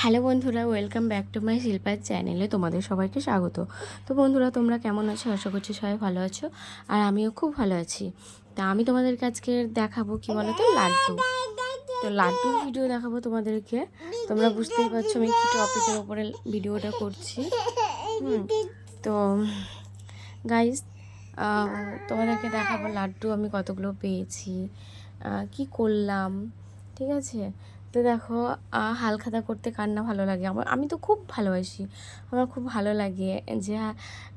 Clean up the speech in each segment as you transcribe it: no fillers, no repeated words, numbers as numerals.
Hello বন্ধুরা, welcome back to my শিল্পার চ্যানেলে তোমাদের সবাইকে স্বাগত। তো বন্ধুরা, তোমরা কেমন আছো? আশা করছি সবাই ভালো আছো, আর আমিও খুব ভালো আছি। তা আমি তোমাদেরকে আজকে দেখাবো কি বলো তো, লাড্ডু। তো লাড্ডুর ভিডিও দেখাবো তোমাদেরকে। তোমরা বুঝতেই পারছো আমি কি টপিকের ওপরে ভিডিওটা করছি। তো গাইস, তোমাদেরকে দেখাবো লাড্ডু আমি কতগুলো পেয়েছি, কি করলাম, ঠিক আছে? তো দেখো, হালখাতা করতে কার না ভালো লাগে? আমি তো খুব ভালোবাসি। আমার খুব ভালো লাগে যে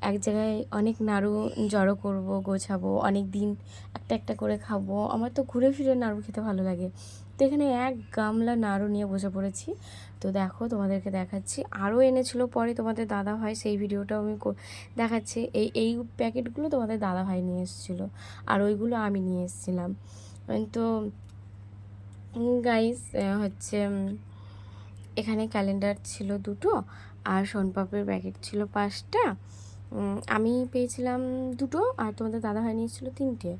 এক জায়গায় অনেক নাড়ু জড়ো করব, গোছাবো, অনেক দিন একটা একটা করে খাবো। আমার তো ঘুরে ফিরে নাড়ু খেতে ভালো লাগে। তো এখানে এক গামলা নাড়ু নিয়ে বসে পড়েছি। তো দেখো, তোমাদেরকে দেখাচ্ছি। আরও এনেছিল পরে তোমাদের দাদা ভাই, সেই ভিডিওটাও আমি দেখাচ্ছি। এই প্যাকেটগুলো তোমাদের দাদা ভাই নিয়ে এসেছিলো, আর ওইগুলো আমি নিয়ে এসেছিলাম। তো গাইস, হচ্ছে এখানে ক্যালেন্ডার ছিল 2টো, আর সোনপাপড়ির প্যাকেট ছিল 5টা। আমি পেয়েছিলাম 2টো, আর তোমাদের দাদা ভাই নিয়েছিল 3টে।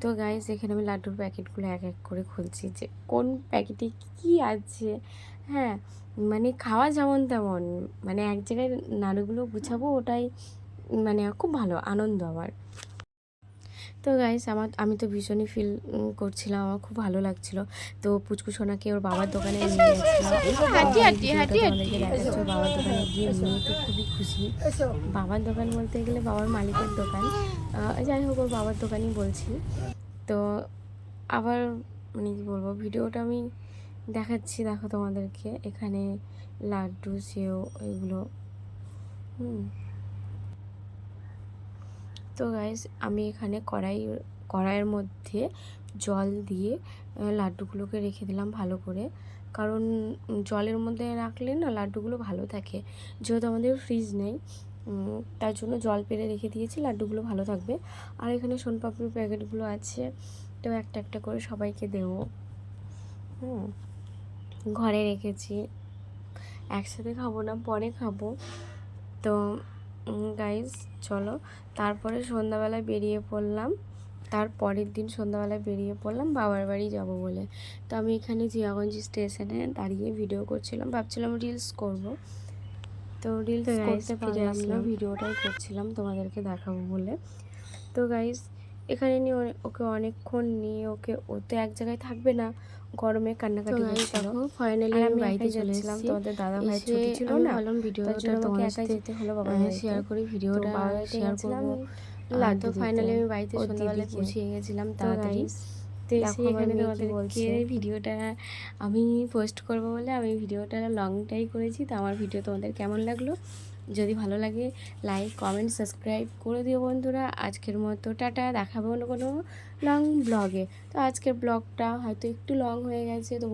তো গাইস, এখানে আমি লাড্ডুর প্যাকেটগুলো এক এক করে খুলছি যে কোন প্যাকেটে কী আছে। হ্যাঁ, মানে খাওয়া যেমন তেমন, মানে এক জায়গায় নাড়ুগুলো গুছাবো, ওটাই মানে খুব ভালো আনন্দ আমার। তো গাইস, আমি তো ভীষণই ফিল করছিলাম, আমার খুব ভালো লাগছিল। তো পুচকু সোনাকে ওর বাবার দোকানে নিয়ে গেছিলাম। তোমাদেরকে দেখাচ্ছি, ওর বাবার দোকানে গিয়ে মেয়ে তো খুবই খুশি। বাবার দোকান বলতে গেলে বাবার মালিকের দোকান, যাই হোক, ওর বাবার দোকানই বলছি। তো আবার মানে কী বলবো, ভিডিওটা আমি দেখাচ্ছি, দেখো তোমাদেরকে। এখানে লাড্ডু, সেও, এগুলো। তো গাইস, আমি এখানে কড়াইয়ের মধ্যে জল দিয়ে লাড্ডুগুলোকে রেখে দিলাম ভালো করে, কারণ জলের মধ্যে রাখলে না লাড্ডুগুলো ভালো থাকে। যেহেতু আমাদের ফ্রিজ নেই, তার জন্য জল পেরে রেখে দিয়েছি, লাড্ডুগুলো ভালো থাকবে। আর এখানে সোনপাপড়ির প্যাকেটগুলো আছে, তো একটা একটা করে সবাইকে দেবো। ঘরে রেখেছি, একসাথে খাবো না, পরে খাবো। তো গাইস, চলো, তারপরে সন্ধ্যাবেলায় বেরিয়ে পড়লাম। তারপরের দিন সন্ধ্যাবেলায় বেরিয়ে পড়লাম বাবার বাড়ি যাব বলে। তো আমি এখানে জিয়াগঞ্জ স্টেশনে দাঁড়িয়ে ভিডিও করছিলাম, ভাবছিলাম রিলস করব। তো রিলস করতে পারলাম না, ভিডিওটাই করছিলাম তোমাদেরকে দেখাবো বলে। তো গাইস, এখানে নিয়ে ওকে অনেকক্ষণ নিয়ে ও তো এক জায়গায় থাকবে না, গরমে কান্নাকাটি করছিল। ফাইনালি আমি বাড়িতে চলে এসেছিলাম। তোমাদের দাদা ভাই ছুটি ছিল না, ভাবলাম ভিডিওটা তোমাকে একাই যেতে হলো, বাবা শেয়ার করি, ভিডিওটা শেয়ার করবো। তো ফাইনালি আমি বাড়িতে সন্ধ্যাবেলায় পৌঁছে গেছিলাম তাড়াতাড়ি। তো এসে এখানে তোমাদেরকে ভিডিওটা আমি পোস্ট করবো বলে আমি ভিডিওটা লংটাই করেছি। তো আমার ভিডিও তোমাদের কেমন লাগলো? যদি ভালো লাগে লাইক, কমেন্ট, সাবস্ক্রাইব করে দিও বন্ধুরা। আজকের মতো টাটা, দেখাবো অন্য কোনো লং ব্লগে। তো আজকের ব্লগটা হয়তো একটু লং হয়ে গেছে, তো